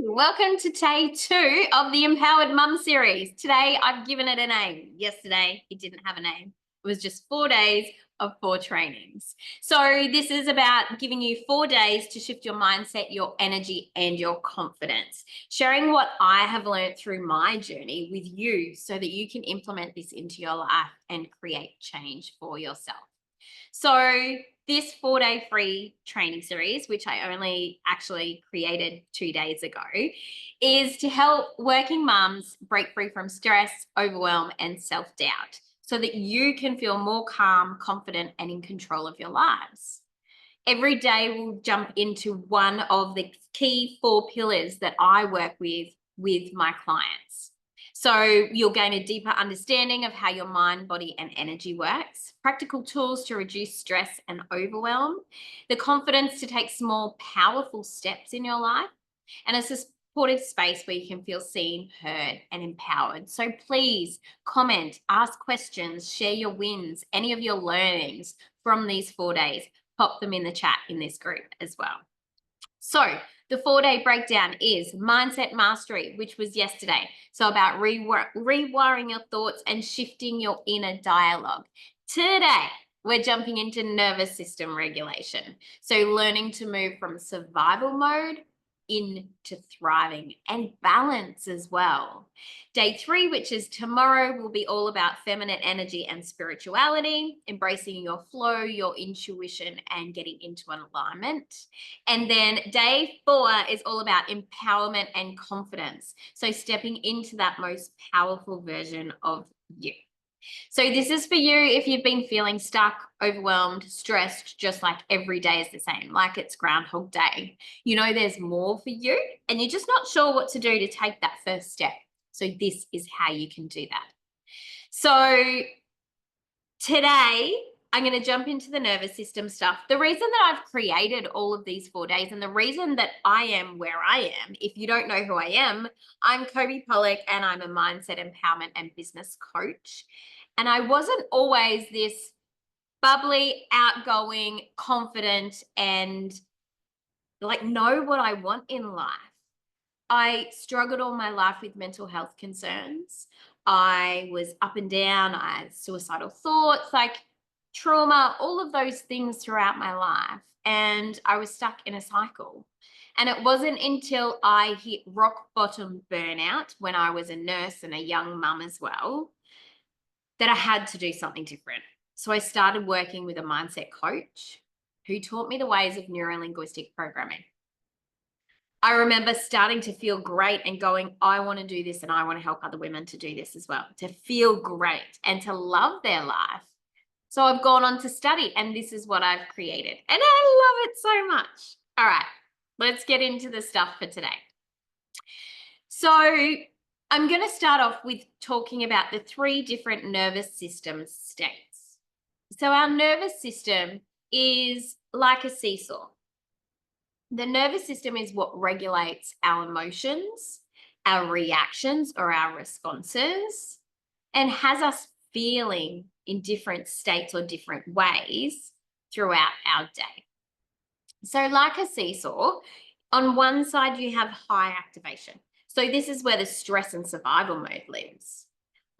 Welcome to day 2 of the Empowered Mum series. Today, I've given it a name. Yesterday, it didn't have a name. It was just 4 days of 4 trainings. So this is about giving you 4 days to shift your mindset, your energy, and your confidence. Sharing what I have learned through my journey with you so that you can implement this into your life and create change for yourself. So this 4-day free training series, which I only actually created 2 days ago, is to help working mums break free from stress, overwhelm, and self-doubt so that you can feel more calm, confident, and in control of your lives. Every day we'll jump into one of the key 4 pillars that I work with my clients. So you'll gain a deeper understanding of how your mind, body, and energy works, practical tools to reduce stress and overwhelm, the confidence to take small, powerful steps in your life, and a supportive space where you can feel seen, heard, and empowered. So please comment, ask questions, share your wins, any of your learnings from these 4 days. Pop them in the chat in this group as well. So the 4-day breakdown is mindset mastery, which was yesterday. So about rewiring your thoughts and shifting your inner dialogue. Today, we're jumping into nervous system regulation. So learning to move from survival mode into thriving and balance as well. Day 3, which is tomorrow, will be all about feminine energy and spirituality, embracing your flow, your intuition, and getting into an alignment. And then day 4 is all about empowerment and confidence. So stepping into that most powerful version of you. So this is for you if you've been feeling stuck, overwhelmed, stressed, just like every day is the same, like it's Groundhog Day. You know there's more for you and you're just not sure what to do to take that first step. So this is how you can do that. So today, I'm going to jump into the nervous system stuff. The reason that I've created all of these 4 days and the reason that I am where I am, if you don't know who I am, I'm Kobe Pollock and I'm a mindset empowerment and business coach. And I wasn't always this bubbly, outgoing, confident, and like know what I want in life. I struggled all my life with mental health concerns. I was up and down. I had suicidal thoughts, like trauma, all of those things throughout my life. And I was stuck in a cycle. And it wasn't until I hit rock bottom burnout when I was a nurse and a young mum as well that I had to do something different. So I started working with a mindset coach who taught me the ways of neuro-linguistic programming. I remember starting to feel great and going, I want to do this and I want to help other women to do this as well, to feel great and to love their life. So I've gone on to study and this is what I've created. And I love it so much. All right, let's get into the stuff for today. So I'm going to start off with talking about the 3 different nervous system states. So our nervous system is like a seesaw. The nervous system is what regulates our emotions, our reactions or our responses, and has us feeling in different states or different ways throughout our day. So like a seesaw, on one side you have high activation. So this is where the stress and survival mode lives.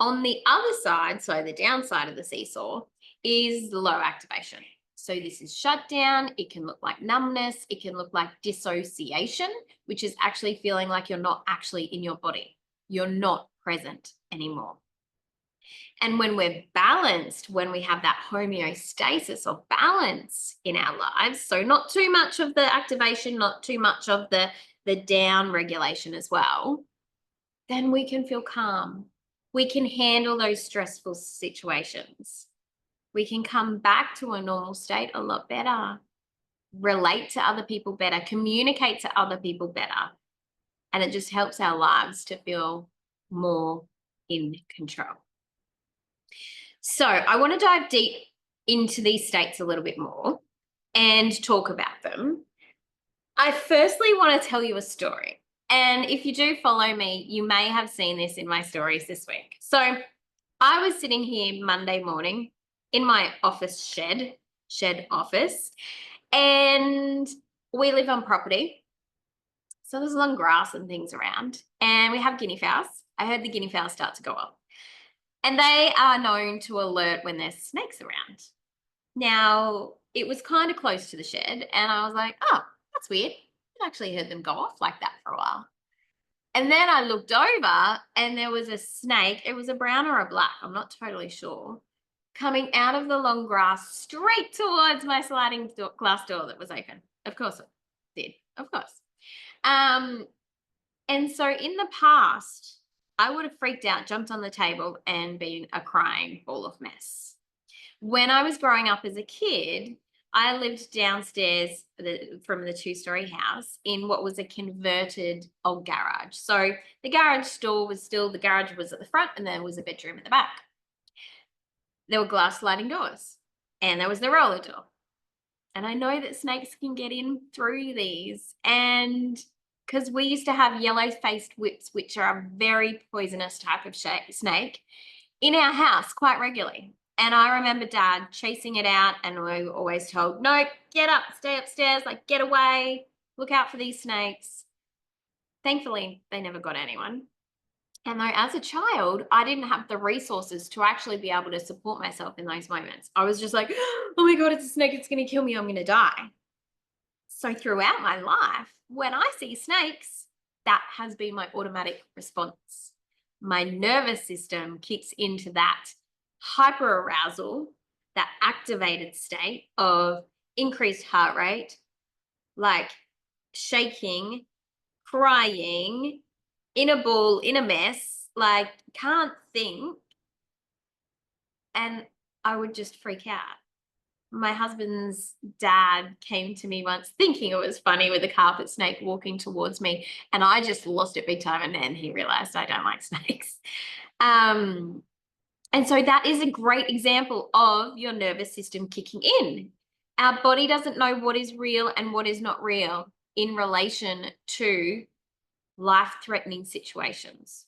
On the other side, so the downside of the seesaw, is low activation. So this is shutdown. It can look like numbness. It can look like dissociation, which is actually feeling like you're not actually in your body. You're not present anymore. And when we're balanced, when we have that homeostasis or balance in our lives, so not too much of the activation, not too much of the down regulation as well, then we can feel calm. We can handle those stressful situations. We can come back to a normal state a lot better, relate to other people better, communicate to other people better. And it just helps our lives to feel more in control. So I want to dive deep into these states a little bit more and talk about them. I firstly want to tell you a story. And if you do follow me, you may have seen this in my stories this week. So I was sitting here Monday morning in my office shed office, and we live on property. So there's long grass and things around, and we have guinea fowls. I heard the guinea fowls start to go off, and they are known to alert when there's snakes around. Now, it was kind of close to the shed, and I was like, oh, that's weird. I actually heard them go off like that for a while. And then I looked over, and there was a snake. It was a brown or a black, I'm not totally sure, coming out of the long grass straight towards my sliding glass door that was open. Of course it did, of course. And so in the past, I would have freaked out, jumped on the table, and been a crying ball of mess. When I was growing up as a kid, I lived downstairs from the two-story house in what was a converted old garage. So the garage door was still, the garage was at the front, and there was a bedroom at the back. There were glass sliding doors, and there was the roller door. And I know that snakes can get in through these. And because we used to have yellow-faced whips, which are a very poisonous type of snake, in our house quite regularly. And I remember Dad chasing it out, and we were always told, no, get up, stay upstairs, like get away, look out for these snakes. Thankfully, they never got anyone. And though as a child, I didn't have the resources to actually be able to support myself in those moments. I was just like, oh my God, it's a snake, it's going to kill me, I'm going to die. So throughout my life, when I see snakes, that has been my automatic response. My nervous system kicks into that hyperarousal, that activated state of increased heart rate, like shaking, crying, in a ball, in a mess, like can't think. And I would just freak out. My husband's dad came to me once thinking it was funny with a carpet snake walking towards me, and I just lost it big time, and then he realized I don't like snakes. And so that is a great example of your nervous system kicking in. Our body doesn't know what is real and what is not real in relation to life-threatening situations.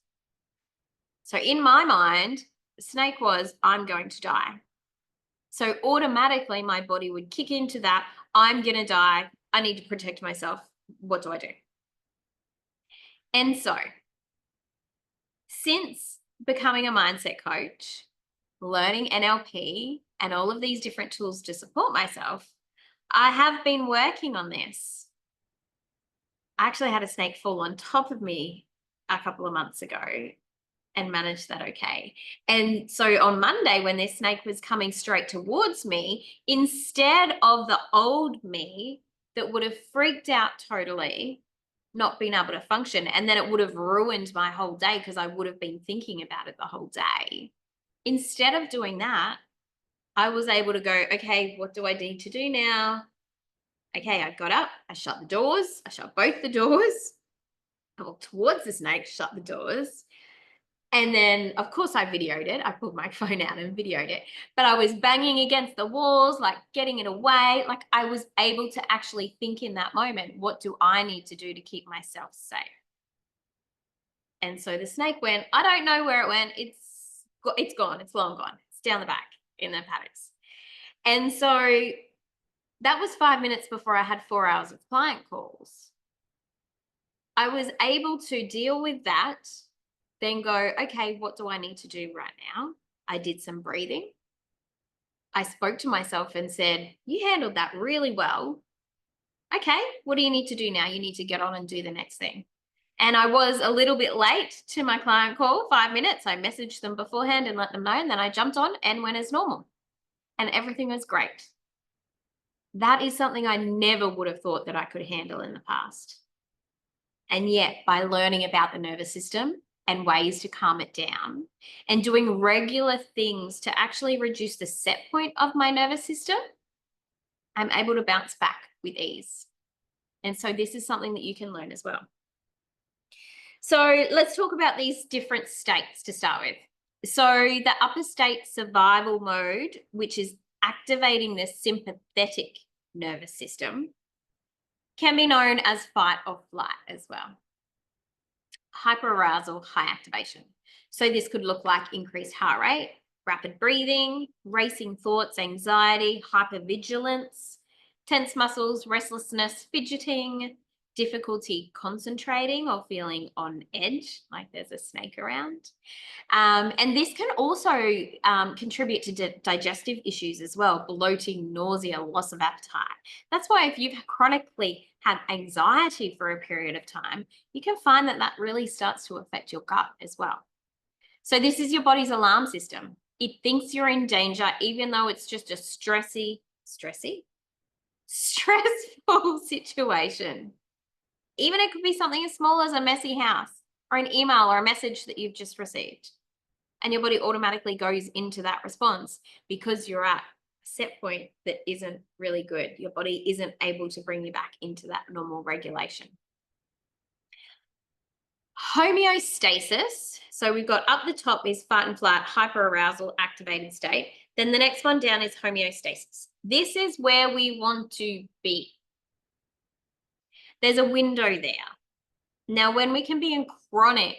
So in my mind, the snake was, I'm going to die. So automatically my body would kick into that, I'm going to die, I need to protect myself, what do I do? And so since becoming a mindset coach, learning NLP, and all of these different tools to support myself, I have been working on this. I actually had a snake fall on top of me a couple of months ago and managed that okay. And so on Monday, when this snake was coming straight towards me, instead of the old me that would have freaked out totally, not been able to function, and then it would have ruined my whole day because I would have been thinking about it the whole day. Instead of doing that, I was able to go, okay, what do I need to do now? Okay, I got up, I shut the doors, I shut both the doors, I walked towards the snake, shut the doors. And then, of course, I videoed it. I pulled my phone out and videoed it. But I was banging against the walls, like getting it away. Like I was able to actually think in that moment, what do I need to do to keep myself safe? And so the snake went, I don't know where it went. It's gone. It's long gone. It's down the back in the paddocks. And so that was 5 minutes before I had 4 hours of client calls. I was able to deal with that, then go, okay, what do I need to do right now? I did some breathing. I spoke to myself and said, you handled that really well. Okay, what do you need to do now? You need to get on and do the next thing. And I was a little bit late to my client call, 5 minutes. I messaged them beforehand and let them know, and then I jumped on and went as normal. And everything was great. That is something I never would have thought that I could handle in the past. And yet, by learning about the nervous system and ways to calm it down and doing regular things to actually reduce the set point of my nervous system, I'm able to bounce back with ease. And so this is something that you can learn as well. So let's talk about these different states to start with. So the upper state survival mode, which is activating the sympathetic nervous system, can be known as fight or flight as well. Hyperarousal, high activation. So this could look like increased heart rate, rapid breathing, racing thoughts, anxiety, hypervigilance, tense muscles, restlessness, fidgeting, difficulty concentrating or feeling on edge, like there's a snake around. And this can also contribute to digestive issues as well, bloating, nausea, loss of appetite. That's why if you've chronically had anxiety for a period of time, you can find that that really starts to affect your gut as well. So this is your body's alarm system. It thinks you're in danger, even though it's just a stressful situation. Even it could be something as small as a messy house or an email or a message that you've just received. And your body automatically goes into that response because you're at a set point that isn't really good. Your body isn't able to bring you back into that normal regulation. Homeostasis. So we've got up the top is fight and flight, hyperarousal, activated state. Then the next one down is homeostasis. This is where we want to be. There's a window there. Now, when we can be in chronic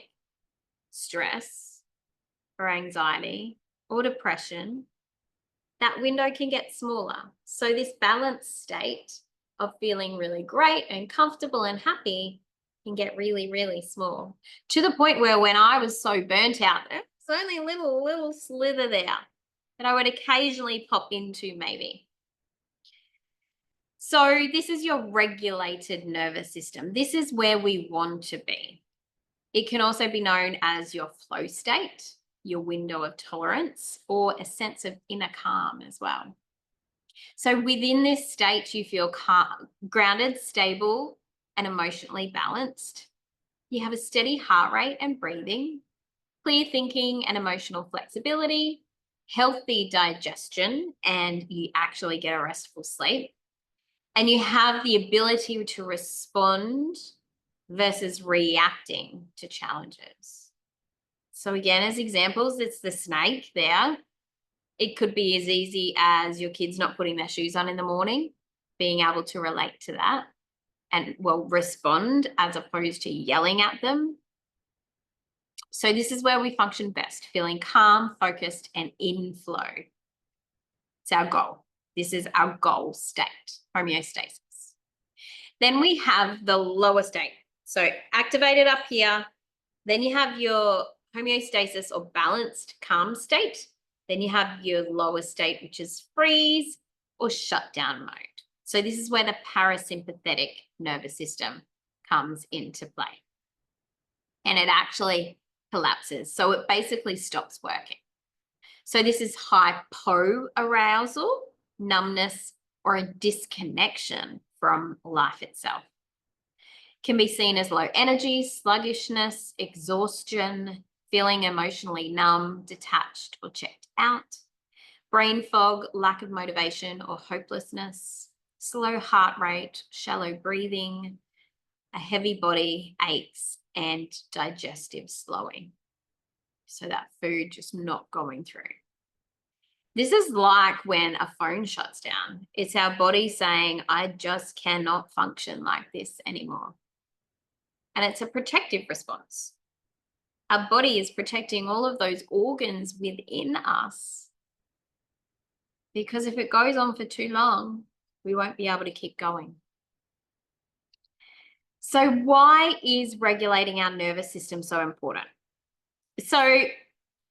stress or anxiety or depression, that window can get smaller. So this balanced state of feeling really great and comfortable and happy can get really, really small, to the point where when I was so burnt out, it's only a little slither there that I would occasionally pop into maybe. So this is your regulated nervous system. This is where we want to be. It can also be known as your flow state, your window of tolerance, or a sense of inner calm as well. So within this state, you feel calm, grounded, stable, and emotionally balanced. You have a steady heart rate and breathing, clear thinking and emotional flexibility, healthy digestion, and you actually get a restful sleep. And you have the ability to respond versus reacting to challenges. So again, as examples, it's the snake there. It could be as easy as your kids not putting their shoes on in the morning, being able to relate to that and, well, respond as opposed to yelling at them. So this is where we function best, feeling calm, focused, and in flow. It's our goal. This is our goal state, homeostasis. Then we have the lower state. So activated up here. Then you have your homeostasis or balanced calm state. Then you have your lower state, which is freeze or shutdown mode. So this is where the parasympathetic nervous system comes into play. And it actually collapses. So it basically stops working. So this is hypoarousal, numbness, or a disconnection from life itself. Can be seen as low energy, sluggishness, exhaustion, feeling emotionally numb, detached, or checked out, brain fog, lack of motivation or hopelessness, slow heart rate, shallow breathing, a heavy body, aches, and digestive slowing. So that food just not going through. This is like when a phone shuts down. It's our body saying, I just cannot function like this anymore. And it's a protective response. Our body is protecting all of those organs within us. Because if it goes on for too long, we won't be able to keep going. So why is regulating our nervous system so important? So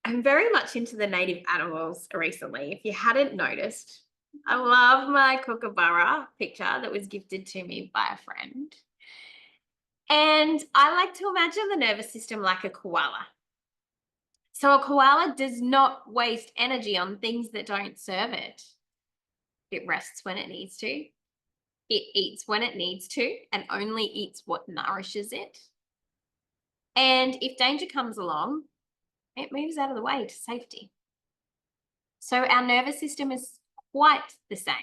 I'm very much into the native animals recently. If you hadn't noticed, I love my kookaburra picture that was gifted to me by a friend. And I like to imagine the nervous system like a koala. So a koala does not waste energy on things that don't serve it. It rests when it needs to. It eats when it needs to and only eats what nourishes it. And if danger comes along, it moves out of the way to safety. So our nervous system is quite the same.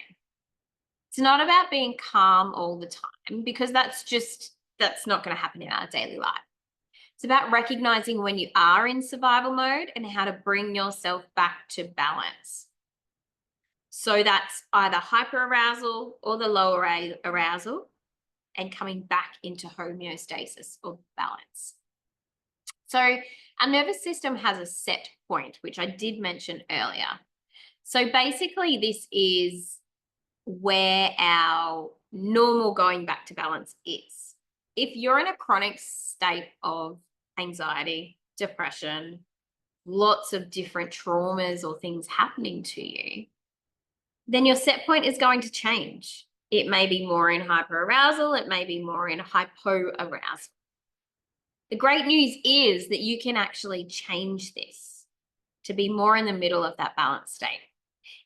It's not about being calm all the time because that's not going to happen in our daily life. It's about recognizing when you are in survival mode and how to bring yourself back to balance. So that's either hyperarousal or the lower arousal and coming back into homeostasis or balance. So our nervous system has a set point, which I did mention earlier. So basically this is where our normal going back to balance is. if you're in a chronic state of anxiety, depression, lots of different traumas or things happening to you, then your set point is going to change. It may be more in hyperarousal, it may be more in hypoarousal. The great news is that you can actually change this to be more in the middle of that balanced state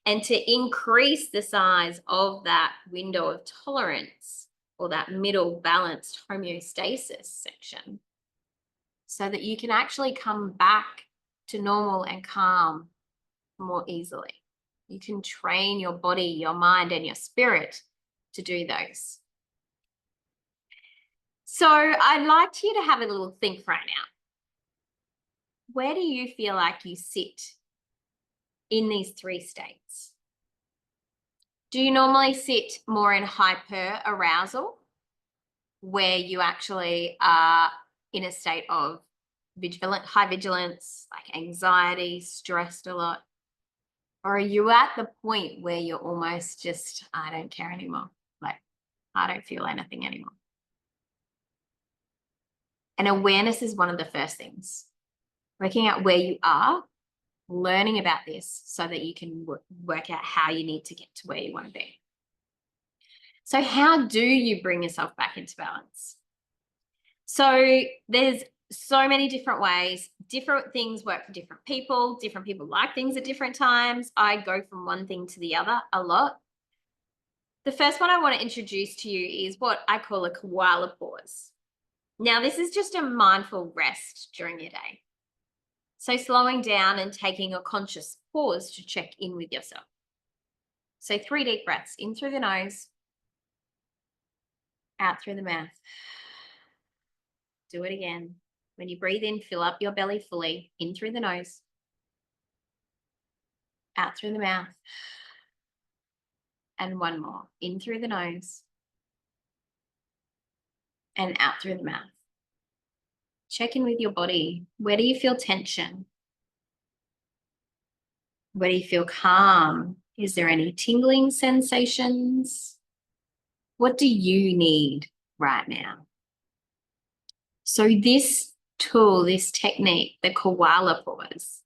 and to increase the size of that window of tolerance or that middle balanced homeostasis section so that you can actually come back to normal and calm more easily. You can train your body, your mind, and your spirit to do those. So I'd like you to have a little think right now. Where do you feel like you sit in these three states? Do you normally sit more in hyperarousal, where you actually are in a state of high vigilance, like anxiety, stressed a lot? Or are you at the point where you're almost just, I don't care anymore. Like, I don't feel anything anymore. And awareness is one of the first things. Working out where you are, learning about this so that you can work out how you need to get to where you want to be. So how do you bring yourself back into balance? So there's so many different ways. Different things work for different people. Different people like things at different times. I go from one thing to the other a lot. The first one I want to introduce to you is what I call a koala pause. Now, this is just a mindful rest during your day. So slowing down and taking a conscious pause to check in with yourself. So 3 deep breaths, in through the nose, out through the mouth. Do it again. When you breathe in, fill up your belly fully, in through the nose, out through the mouth. And one more, in through the nose and out through the mouth. Check in with your body. Where do you feel tension? Where do you feel calm? Is there any tingling sensations? What do you need right now? So this tool, this technique, the koala pause,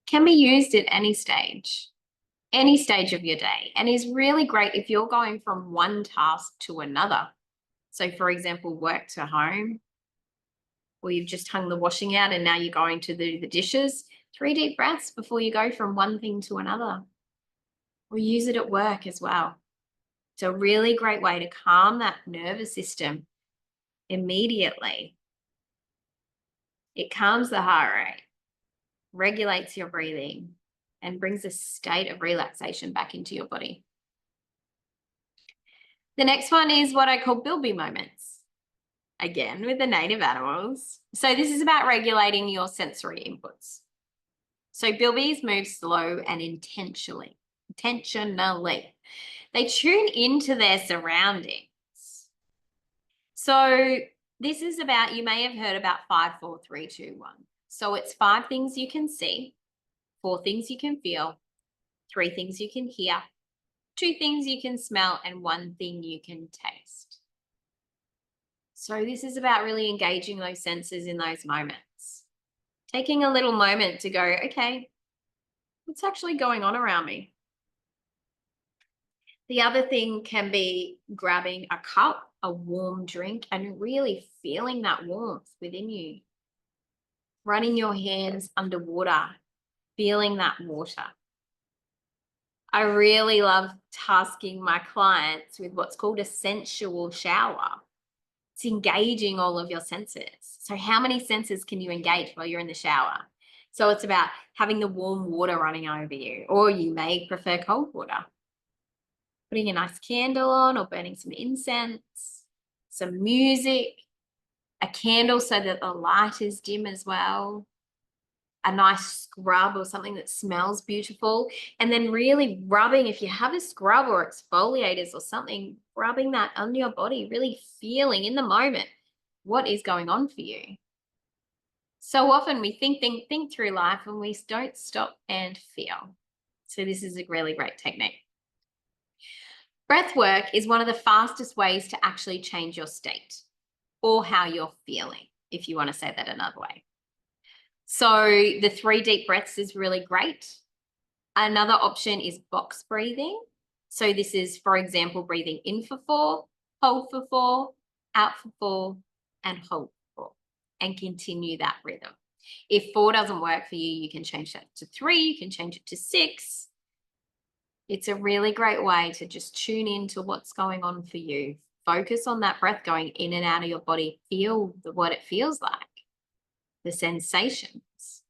can be used at any stage of your day, and is really great if you're going from one task to another. So for example, work to home, or you've just hung the washing out and now you're going to do the dishes. 3 deep breaths before you go from one thing to another. Or use it at work as well. It's a really great way to calm that nervous system immediately. It calms the heart rate, regulates your breathing, and brings a state of relaxation back into your body. The next one is what I call bilby moments. Again, with the native animals. So this is about regulating your sensory inputs. So bilbies move slow and intentionally. They tune into their surroundings. So this is about, you may have heard about 5, 4, 3, 2, 1. So it's 5 things you can see, 4 things you can feel, 3 things you can hear, 2 things you can smell, and 1 thing you can taste. So this is about really engaging those senses in those moments. Taking a little moment to go, okay, what's actually going on around me? The other thing can be grabbing a cup, a warm drink, and really feeling that warmth within you. Running your hands underwater, feeling that water. I really love tasking my clients with what's called a sensual shower. It's engaging all of your senses. So how many senses can you engage while you're in the shower? So it's about having the warm water running over you, or you may prefer cold water. Putting a nice candle on or burning some incense, some music, a candle so that the light is dim as well, a nice scrub or something that smells beautiful, and then really rubbing, if you have a scrub or exfoliators or something, rubbing that on your body, really feeling in the moment what is going on for you. So often we think through life and we don't stop and feel. So this is a really great technique. Breath work is one of the fastest ways to actually change your state. or how you're feeling, if you want to say that another way. So the 3 deep breaths is really great. Another option is box breathing. So this is, for example, breathing in for 4, hold for 4, out for 4, and hold for 4, and continue that rhythm. If 4 doesn't work for you, you can change that to 3, you can change it to 6. It's a really great way to just tune into what's going on for you. Focus on that breath going in and out of your body. Feel what it feels like, the sensations,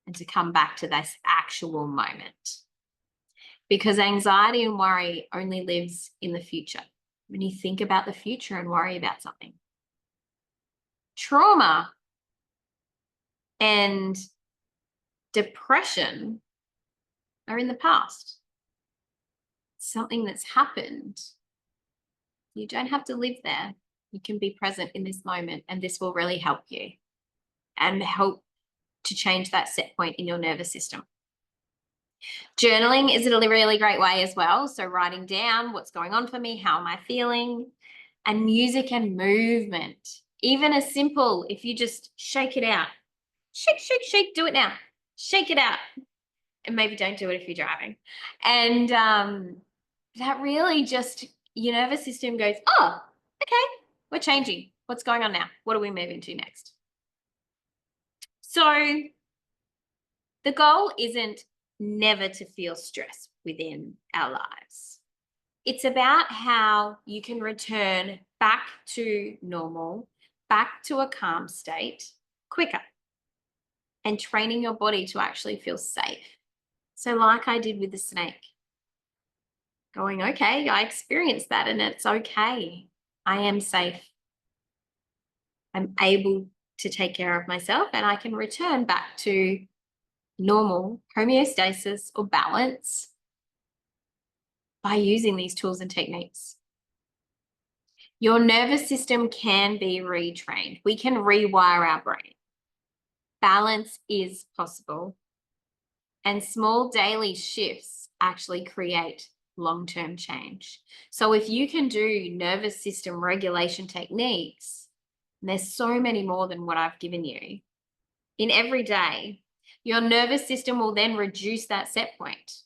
and to come back to this actual moment. Because anxiety and worry only lives in the future. When you think about the future and worry about something. Trauma and depression are in the past. Something that's happened. You don't have to live there. You can be present in this moment, and this will really help you and help to change that set point in your nervous system. Journaling is a really great way as well. So writing down what's going on for me, how am I feeling, and music and movement. Even as simple, if you just shake it out. Shake, shake, shake, do it now. Shake it out. And maybe don't do it if you're driving. And that really just, your nervous system goes, oh, okay, we're changing. What's going on now? What are we moving to next? So the goal isn't never to feel stress within our lives. It's about how you can return back to normal, back to a calm state quicker, and training your body to actually feel safe. So like I did with the snake, going, okay, I experienced that and it's okay. I am safe. I'm able to take care of myself and I can return back to normal homeostasis or balance by using these tools and techniques. Your nervous system can be retrained. We can rewire our brain. Balance is possible. And small daily shifts actually create long-term change. So if you can do nervous system regulation techniques, and there's so many more than what I've given you, in every day, your nervous system will then reduce that set point.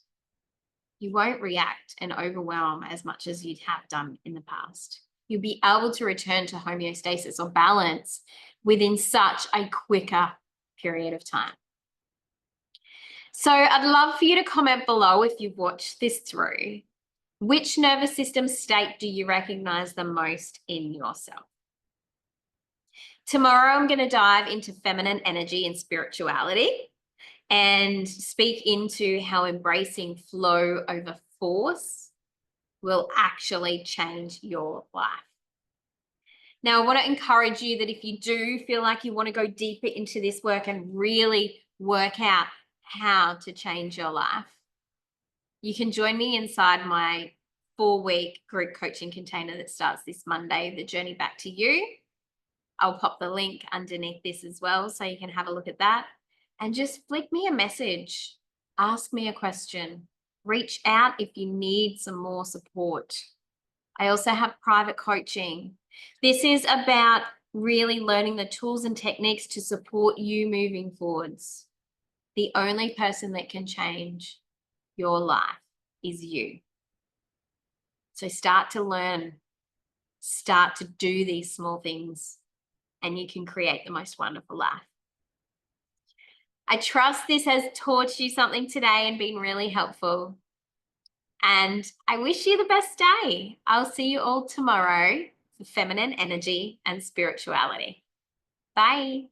You won't react and overwhelm as much as you'd have done in the past. You'll be able to return to homeostasis or balance within such a quicker period of time. So I'd love for you to comment below if you've watched this through. Which nervous system state do you recognize the most in yourself? Tomorrow, I'm going to dive into feminine energy and spirituality and speak into how embracing flow over force will actually change your life. Now, I want to encourage you that if you do feel like you want to go deeper into this work and really work out how to change your life, you can join me inside my 4-week group coaching container that starts this Monday, The Journey Back to You. I'll pop the link underneath this as well so you can have a look at that. And just flick me a message, ask me a question, reach out if you need some more support. I also have private coaching. This is about really learning the tools and techniques to support you moving forwards. The only person that can change your life is you. So start to learn, start to do these small things, and you can create the most wonderful life. I trust this has taught you something today and been really helpful. And I wish you the best day. I'll see you all tomorrow for feminine energy and spirituality. Bye.